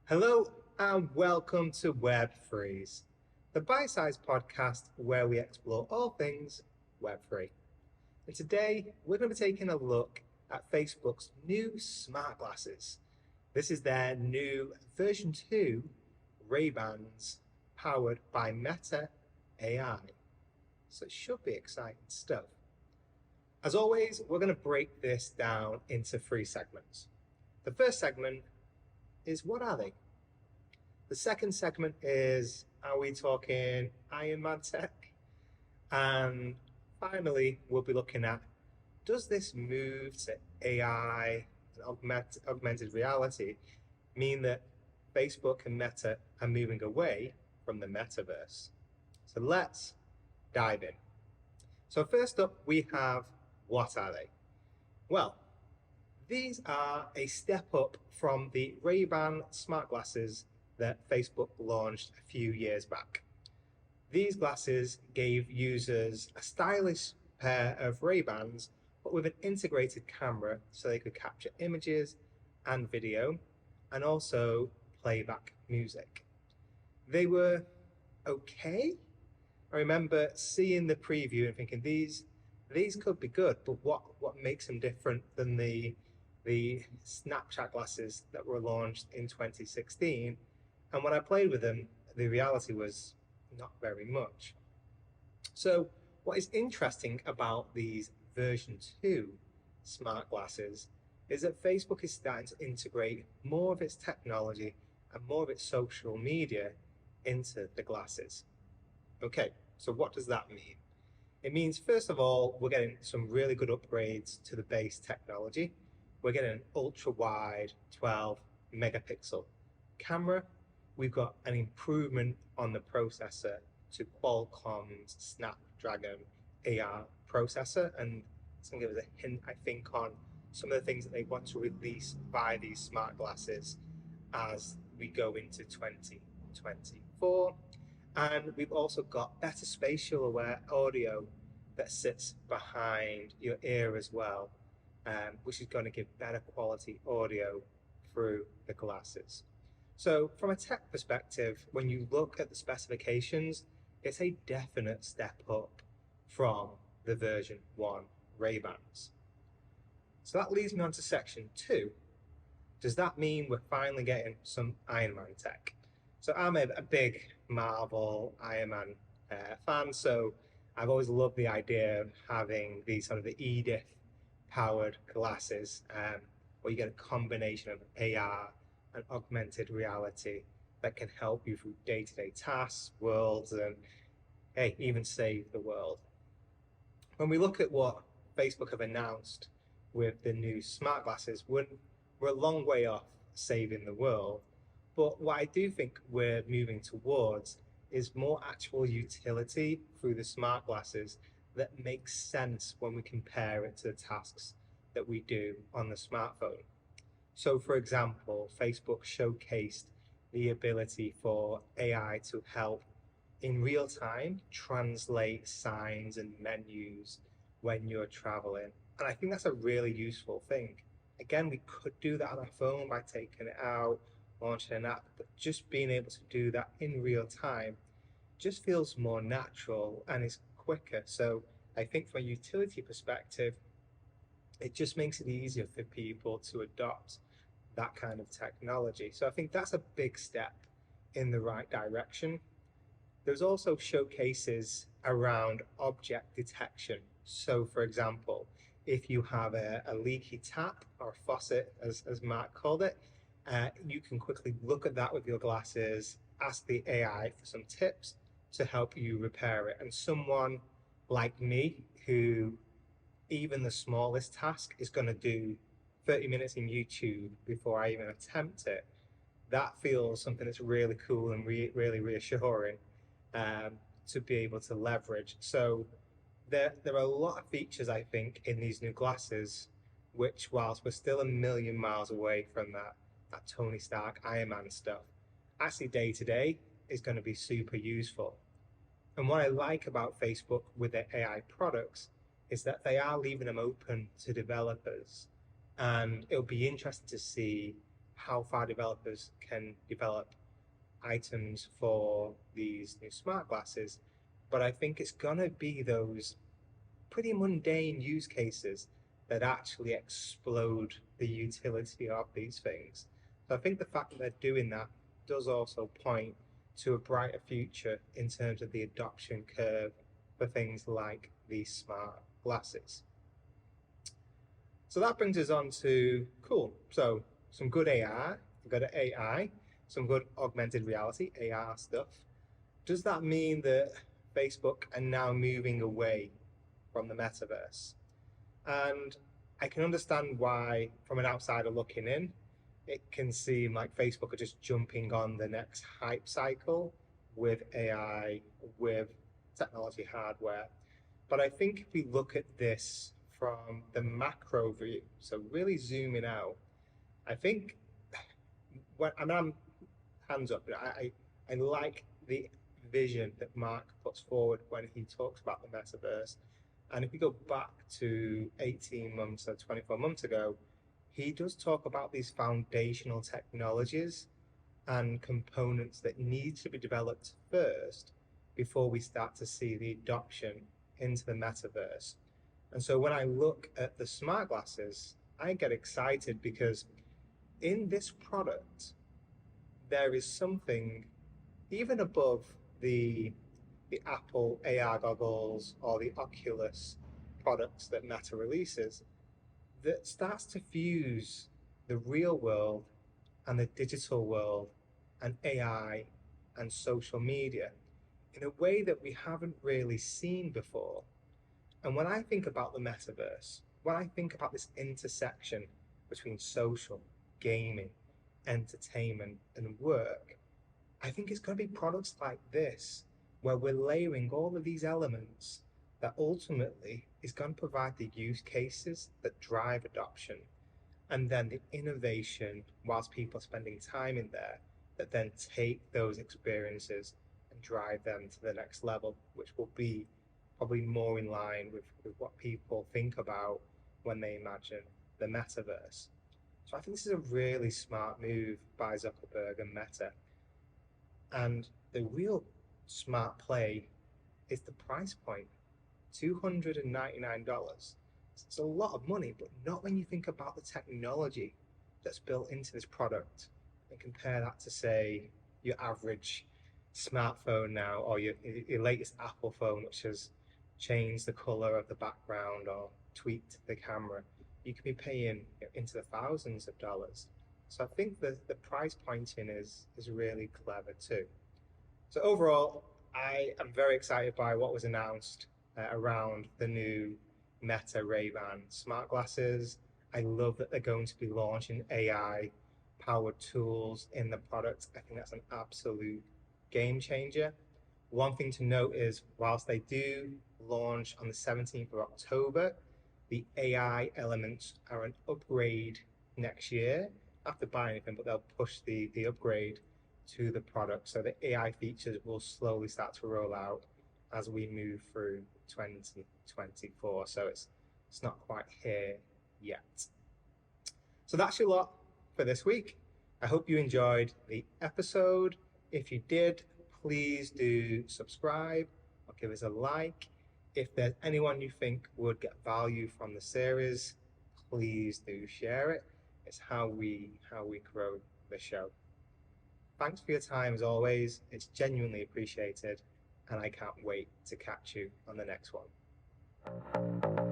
Hello and welcome to Web Freeze, the bite-sized podcast where we explore all things Web3. And today we're going to be taking a look at Facebook's new smart glasses. This is their new version 2 Ray-Bans powered by Meta AI. So it should be exciting stuff. As always, we're going to break this down into 3 segments. The first segment is what are they? The second segment is, are we talking Iron Man tech? And finally, we'll be looking at, does this move to AI and augmented reality mean that Facebook and Meta are moving away from the metaverse? So let's dive in. So first up, we have, what are they? Well, these are a step up from the Ray-Ban smart glasses that Facebook launched a few years back. These glasses gave users a stylish pair of Ray-Bans, but with an integrated camera so they could capture images and video and also play back music. They were okay. I remember seeing the preview and thinking these could be good, but what makes them different than the Snapchat glasses that were launched in 2016? And when I played with them, the reality was not very much. So what is interesting about these version 2 smart glasses is that Facebook is starting to integrate more of its technology and more of its social media into the glasses. Okay, so what does that mean? It means, first of all, we're getting some really good upgrades to the base technology. We're getting an ultra-wide 12 megapixel camera. We've got an improvement on the processor to Qualcomm's Snapdragon AR processor, and it's going to give us a hint, I think, on some of the things that they want to release by these smart glasses as we go into 2024. And we've also got better spatial aware audio that sits behind your ear as well, which is going to give better quality audio through the glasses. So from a tech perspective, when you look at the specifications, it's a definite step up from the version 1 Ray-Bans. So that leads me on to section 2. Does that mean we're finally getting some Iron Man tech? So I'm a big Marvel Iron Man fan, so I've always loved the idea of having these sort of the E.D.I.T.H powered glasses, where you get a combination of AR and augmented reality that can help you through day-to-day tasks, worlds, and hey, even save the world. When we look at what Facebook have announced with the new smart glasses, we're a long way off saving the world. But what I do think we're moving towards is more actual utility through the smart glasses that makes sense when we compare it to the tasks that we do on the smartphone. So for example, Facebook showcased the ability for AI to help in real time translate signs and menus when you're traveling. And I think that's a really useful thing. Again, we could do that on our phone by taking it out, launching an app, but just being able to do that in real time just feels more natural and is quicker. So I think from a utility perspective, it just makes it easier for people to adopt that kind of technology. So I think that's a big step in the right direction. There's also showcases around object detection. So for example, if you have a leaky tap or a faucet, as Mark called it, you can quickly look at that with your glasses, ask the AI for some tips to help you repair it. And someone like me, who even the smallest task is going to do 30 minutes in YouTube before I even attempt it, that feels something that's really cool and really reassuring to be able to leverage. So there are a lot of features, I think, in these new glasses, which whilst we're still a million miles away from that Tony Stark Iron Man stuff, actually day to day is going to be super useful. And what I like about Facebook with their AI products is that they are leaving them open to developers. And it'll be interesting to see how far developers can develop items for these new smart glasses, but I think it's gonna be those pretty mundane use cases that actually explode the utility of these things. So I think the fact that they're doing that does also point to a brighter future in terms of the adoption curve for things like these smart glasses. So that brings us on to cool. So some good AR, good AI, some good augmented reality, AR stuff. Does that mean that Facebook are now moving away from the metaverse? And I can understand why, from an outsider looking in, it can seem like Facebook are just jumping on the next hype cycle with AI, with technology hardware. But I think if we look at this from the macro view, so really zooming out, I think I'm hands up. I like the vision that Mark puts forward when he talks about the metaverse. And if we go back to 18 months or 24 months ago, he does talk about these foundational technologies and components that need to be developed first before we start to see the adoption into the metaverse. And so when I look at the smart glasses, I get excited because in this product, there is something even above the Apple AR goggles or the Oculus products that Meta releases that starts to fuse the real world and the digital world and AI and social media in a way that we haven't really seen before. And when I think about the metaverse, when I think about this intersection between social, gaming, entertainment, and work, I think it's going to be products like this where we're layering all of these elements that ultimately is going to provide the use cases that drive adoption and then the innovation whilst people are spending time in there that then take those experiences and drive them to the next level, which will be probably more in line with what people think about when they imagine the metaverse. So I think this is a really smart move by Zuckerberg and Meta. And the real smart play is the price point, $299. It's a lot of money, but not when you think about the technology that's built into this product and compare that to, say, your average smartphone now or your latest Apple phone, which has changed the color of the background or tweaked the camera. You could be paying into the thousands of dollars. So I think the price pointing is really clever too. So overall, I am very excited by what was announced around the new Meta Ray-Ban smart glasses. I love that they're going to be launching AI-powered tools in the product. I think that's an absolute game changer. One thing to note is, whilst they do launch on the 17th of October, the AI elements are an upgrade next year. Have to buy anything, but they'll push the upgrade to the product. So the AI features will slowly start to roll out as we move through 2024. So it's not quite here yet. So that's your lot for this week. I hope you enjoyed the episode. If you did, please do subscribe or give us a like. If there's anyone you think would get value from the series, please do share it. It's how we grow the show. Thanks for your time as always. It's genuinely appreciated, and I can't wait to catch you on the next one.